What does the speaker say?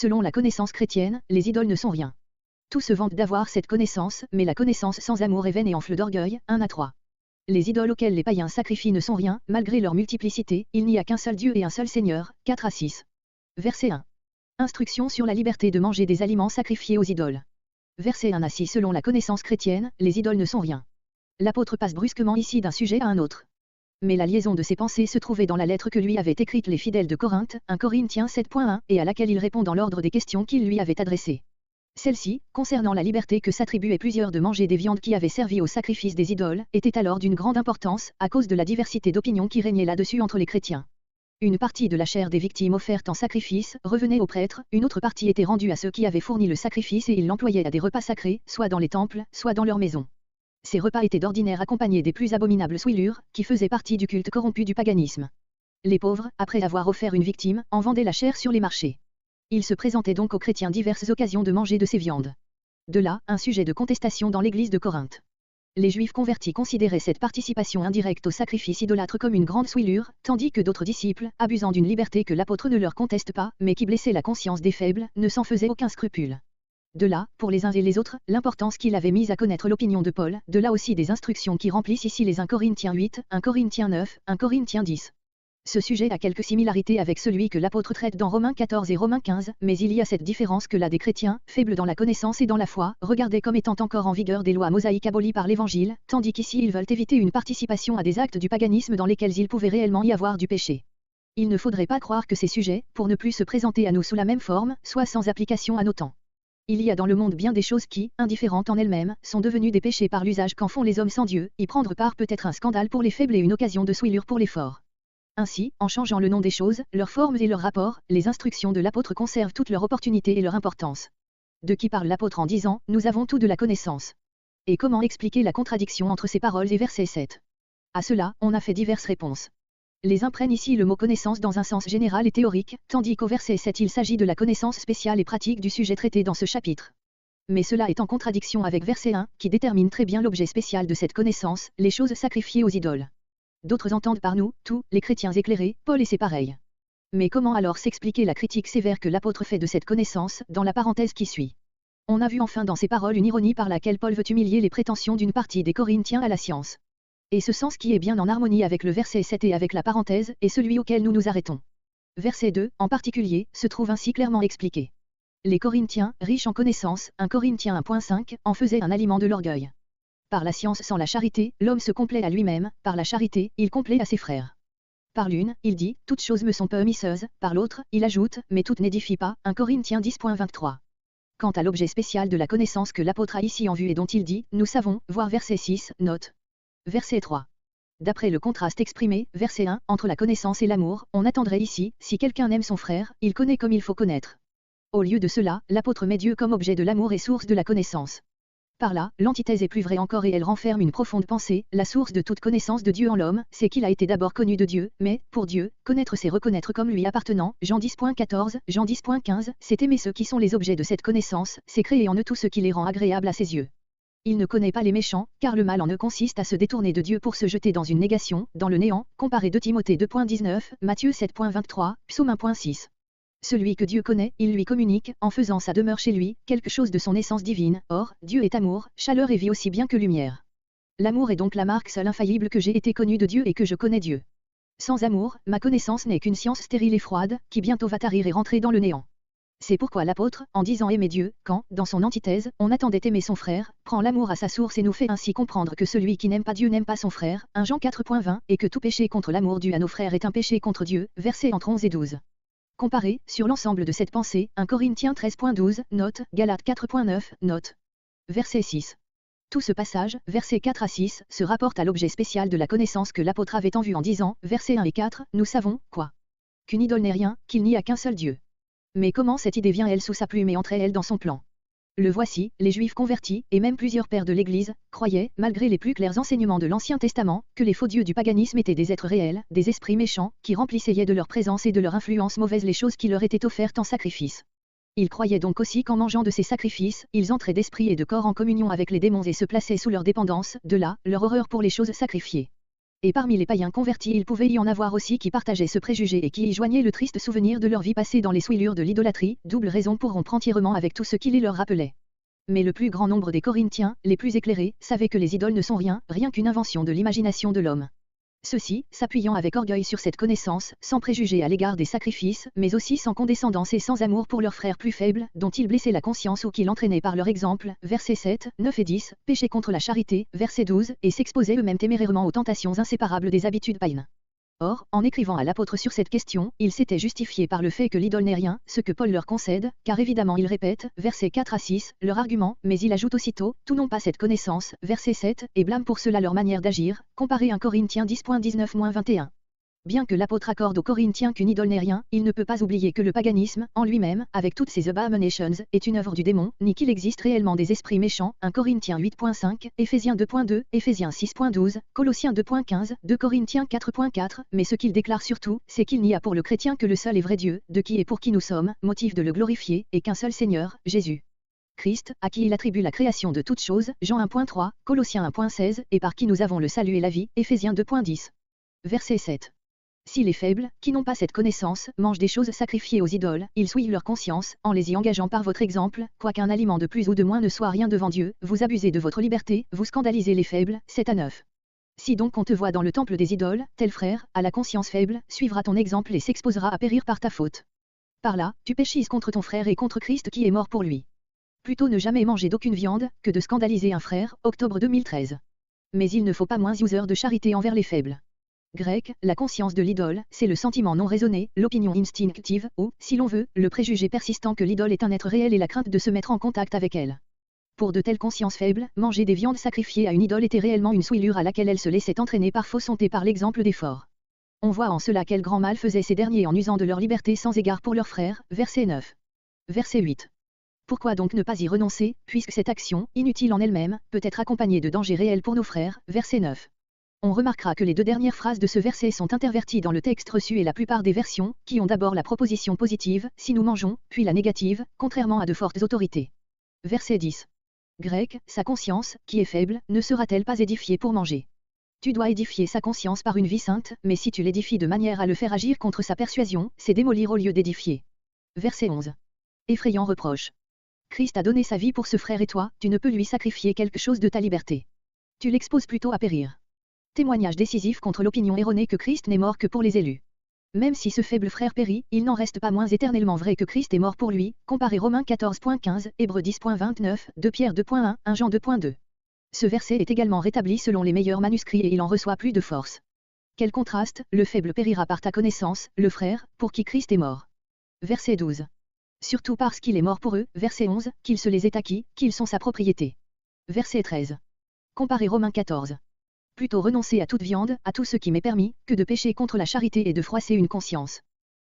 Selon la connaissance chrétienne, les idoles ne sont rien. Tous se vantent d'avoir cette connaissance, mais la connaissance sans amour est vaine et enfle d'orgueil. 1-3. Les idoles auxquelles les païens sacrifient ne sont rien, malgré leur multiplicité, il n'y a qu'un seul Dieu et un seul Seigneur. 4-6. Verset 1. Instruction sur la liberté de manger des aliments sacrifiés aux idoles. Verset 1-6. Selon la connaissance chrétienne, les idoles ne sont rien. L'apôtre passe brusquement ici d'un sujet à un autre. Mais la liaison de ses pensées se trouvait dans la lettre que lui avaient écrite les fidèles de Corinthe, 1 Corinthiens 7.1, et à laquelle il répond dans l'ordre des questions qu'il lui avait adressées. Celle-ci, concernant la liberté que s'attribuaient plusieurs de manger des viandes qui avaient servi au sacrifice des idoles, était alors d'une grande importance, à cause de la diversité d'opinions qui régnait là-dessus entre les chrétiens. Une partie de la chair des victimes offertes en sacrifice revenait aux prêtres, une autre partie était rendue à ceux qui avaient fourni le sacrifice et ils l'employaient à des repas sacrés, soit dans les temples, soit dans leurs maisons. Ces repas étaient d'ordinaire accompagnés des plus abominables souillures, qui faisaient partie du culte corrompu du paganisme. Les pauvres, après avoir offert une victime, en vendaient la chair sur les marchés. Il se présentait donc aux chrétiens diverses occasions de manger de ces viandes. De là, un sujet de contestation dans l'église de Corinthe. Les Juifs convertis considéraient cette participation indirecte au sacrifice idolâtre comme une grande souillure, tandis que d'autres disciples, abusant d'une liberté que l'apôtre ne leur conteste pas, mais qui blessait la conscience des faibles, ne s'en faisaient aucun scrupule. De là, pour les uns et les autres, l'importance qu'il avait mise à connaître l'opinion de Paul, de là aussi des instructions qui remplissent ici les 1 Corinthiens 8, 1 Corinthiens 9, 1 Corinthiens 10. Ce sujet a quelques similarités avec celui que l'apôtre traite dans Romains 14 et Romains 15, mais il y a cette différence que là des chrétiens, faibles dans la connaissance et dans la foi, regardaient comme étant encore en vigueur des lois mosaïques abolies par l'Évangile, tandis qu'ici ils veulent éviter une participation à des actes du paganisme dans lesquels il pouvait réellement y avoir du péché. Il ne faudrait pas croire que ces sujets, pour ne plus se présenter à nous sous la même forme, soient sans application à nos temps. Il y a dans le monde bien des choses qui, indifférentes en elles-mêmes, sont devenues des péchés par l'usage qu'en font les hommes sans Dieu, y prendre part peut être un scandale pour les faibles et une occasion de souillure pour les forts. Ainsi, en changeant le nom des choses, leurs formes et leurs rapports, les instructions de l'apôtre conservent toute leur opportunité et leur importance. De qui parle l'apôtre en disant « Nous avons tout de la connaissance ». Et comment expliquer la contradiction entre ces paroles et verset 7? À cela, on a fait diverses réponses. Les uns prennent ici le mot connaissance dans un sens général et théorique, tandis qu'au verset 7 il s'agit de la connaissance spéciale et pratique du sujet traité dans ce chapitre. Mais cela est en contradiction avec verset 1, qui détermine très bien l'objet spécial de cette connaissance, les choses sacrifiées aux idoles. D'autres entendent par nous, tous, les chrétiens éclairés, Paul et ses pareils. Mais comment alors s'expliquer la critique sévère que l'apôtre fait de cette connaissance, dans la parenthèse qui suit? On a vu enfin dans ces paroles une ironie par laquelle Paul veut humilier les prétentions d'une partie des Corinthiens à la science. Et ce sens qui est bien en harmonie avec le verset 7 et avec la parenthèse, est celui auquel nous nous arrêtons. Verset 2, en particulier, se trouve ainsi clairement expliqué. Les Corinthiens, riches en connaissances, 1 Corinthiens 1.5, en faisaient un aliment de l'orgueil. Par la science sans la charité, l'homme se complaît à lui-même, par la charité, il complaît à ses frères. Par l'une, il dit, toutes choses me sont permisseuses, par l'autre, il ajoute, mais toutes n'édifient pas, 1 Corinthiens 10.23. Quant à l'objet spécial de la connaissance que l'apôtre a ici en vue et dont il dit, nous savons, voir verset 6, note. Verset 3. D'après le contraste exprimé, verset 1, entre la connaissance et l'amour, on attendrait ici, si quelqu'un aime son frère, il connaît comme il faut connaître. Au lieu de cela, l'apôtre met Dieu comme objet de l'amour et source de la connaissance. Par là, l'antithèse est plus vraie encore et elle renferme une profonde pensée, la source de toute connaissance de Dieu en l'homme, c'est qu'il a été d'abord connu de Dieu, mais, pour Dieu, connaître c'est reconnaître comme lui appartenant, Jean 10.14, Jean 10.15, c'est aimer ceux qui sont les objets de cette connaissance, c'est créer en eux tout ce qui les rend agréables à ses yeux. Il ne connaît pas les méchants, car le mal en eux consiste à se détourner de Dieu pour se jeter dans une négation, dans le néant, comparé 2 Timothée 2.19, Matthieu 7.23, Psaume 1.6. Celui que Dieu connaît, il lui communique, en faisant sa demeure chez lui, quelque chose de son essence divine. Or, Dieu est amour, chaleur et vie aussi bien que lumière. L'amour est donc la marque seule infaillible que j'ai été connu de Dieu et que je connais Dieu. Sans amour, ma connaissance n'est qu'une science stérile et froide, qui bientôt va tarir et rentrer dans le néant. C'est pourquoi l'apôtre, en disant aimer Dieu, quand, dans son antithèse, on attendait aimer son frère, prend l'amour à sa source et nous fait ainsi comprendre que celui qui n'aime pas Dieu n'aime pas son frère, 1 Jean 4.20, et que tout péché contre l'amour dû à nos frères est un péché contre Dieu, versets entre 11 et 12. Comparé, sur l'ensemble de cette pensée, 1 Corinthiens 13.12, note, Galates 4.9, note. Verset 6. Tout ce passage, versets 4 à 6, se rapporte à l'objet spécial de la connaissance que l'apôtre avait en vue en disant, versets 1 et 4, nous savons, quoi? Qu'une idole n'est rien, qu'il n'y a qu'un seul Dieu. Mais comment cette idée vient-elle sous sa plume et entre elle dans son plan? Le voici, les Juifs convertis, et même plusieurs pères de l'Église, croyaient, malgré les plus clairs enseignements de l'Ancien Testament, que les faux dieux du paganisme étaient des êtres réels, des esprits méchants, qui remplissaient de leur présence et de leur influence mauvaise les choses qui leur étaient offertes en sacrifice. Ils croyaient donc aussi qu'en mangeant de ces sacrifices, ils entraient d'esprit et de corps en communion avec les démons et se plaçaient sous leur dépendance, de là, leur horreur pour les choses sacrifiées. Et parmi les païens convertis il pouvait y en avoir aussi qui partageaient ce préjugé et qui y joignaient le triste souvenir de leur vie passée dans les souillures de l'idolâtrie, double raison pour rompre entièrement avec tout ce qui les leur rappelait. Mais le plus grand nombre des Corinthiens, les plus éclairés, savaient que les idoles ne sont rien, rien qu'une invention de l'imagination de l'homme. Ceux-ci, s'appuyant avec orgueil sur cette connaissance, sans préjugés à l'égard des sacrifices, mais aussi sans condescendance et sans amour pour leurs frères plus faibles, dont ils blessaient la conscience ou qui l'entraînaient par leur exemple, versets 7, 9 et 10, péchaient contre la charité, verset 12, et s'exposaient eux-mêmes témérairement aux tentations inséparables des habitudes païennes. Or, en écrivant à l'apôtre sur cette question, il s'était justifié par le fait que l'idole n'est rien, ce que Paul leur concède, car évidemment il répète, versets 4 à 6, leur argument, mais il ajoute aussitôt, tous n'ont pas cette connaissance, verset 7, et blâme pour cela leur manière d'agir, comparé 1 Corinthiens 10.19-21. Bien que l'apôtre accorde aux Corinthiens qu'une idole n'est rien, il ne peut pas oublier que le paganisme, en lui-même, avec toutes ses abominations, est une œuvre du démon, ni qu'il existe réellement des esprits méchants, 1 Corinthiens 8.5, Éphésiens 2.2, Éphésiens 6.12, Colossiens 2.15, 2 Corinthiens 4.4, mais ce qu'il déclare surtout, c'est qu'il n'y a pour le chrétien que le seul et vrai Dieu, de qui et pour qui nous sommes, motif de le glorifier, et qu'un seul Seigneur, Jésus Christ, à qui il attribue la création de toutes choses, Jean 1.3, Colossiens 1.16, et par qui nous avons le salut et la vie, Éphésiens 2.10. Verset 7. Si les faibles, qui n'ont pas cette connaissance, mangent des choses sacrifiées aux idoles, ils souillent leur conscience, en les y engageant par votre exemple, quoiqu'un aliment de plus ou de moins ne soit rien devant Dieu, vous abusez de votre liberté, vous scandalisez les faibles, 7 à 9. Si donc on te voit dans le temple des idoles, tel frère, à la conscience faible, suivra ton exemple et s'exposera à périr par ta faute. Par là, tu péchises contre ton frère et contre Christ qui est mort pour lui. Plutôt ne jamais manger d'aucune viande, que de scandaliser un frère, octobre 2013. Mais il ne faut pas moins user de charité envers les faibles. Grec, la conscience de l'idole, c'est le sentiment non raisonné, l'opinion instinctive, ou, si l'on veut, le préjugé persistant que l'idole est un être réel et la crainte de se mettre en contact avec elle. Pour de telles consciences faibles, manger des viandes sacrifiées à une idole était réellement une souillure à laquelle elle se laissait entraîner par fausse honte et par l'exemple des forts. On voit en cela quel grand mal faisaient ces derniers en usant de leur liberté sans égard pour leurs frères, verset 9. Verset 8. Pourquoi donc ne pas y renoncer, puisque cette action, inutile en elle-même, peut être accompagnée de dangers réels pour nos frères, verset 9. On remarquera que les deux dernières phrases de ce verset sont interverties dans le texte reçu et la plupart des versions, qui ont d'abord la proposition positive, si nous mangeons, puis la négative, contrairement à de fortes autorités. Verset 10. Grec, sa conscience, qui est faible, ne sera-t-elle pas édifiée pour manger? Tu dois édifier sa conscience par une vie sainte, mais si tu l'édifies de manière à le faire agir contre sa persuasion, c'est démolir au lieu d'édifier. Verset 11. Effrayant reproche. Christ a donné sa vie pour ce frère et toi, tu ne peux lui sacrifier quelque chose de ta liberté. Tu l'exposes plutôt à périr. Témoignage décisif contre l'opinion erronée que Christ n'est mort que pour les élus. Même si ce faible frère périt, il n'en reste pas moins éternellement vrai que Christ est mort pour lui, comparez Romains 14.15, Hébreux 10.29, 2 Pierre 2.1, 1 Jean 2.2. Ce verset est également rétabli selon les meilleurs manuscrits et il en reçoit plus de force. Quel contraste, le faible périra par ta connaissance, le frère, pour qui Christ est mort. Verset 12. Surtout parce qu'il est mort pour eux, verset 11, qu'il se les est acquis, qu'ils sont sa propriété. Verset 13. Comparez Romains 14. Plutôt renoncer à toute viande, à tout ce qui m'est permis, que de pécher contre la charité et de froisser une conscience.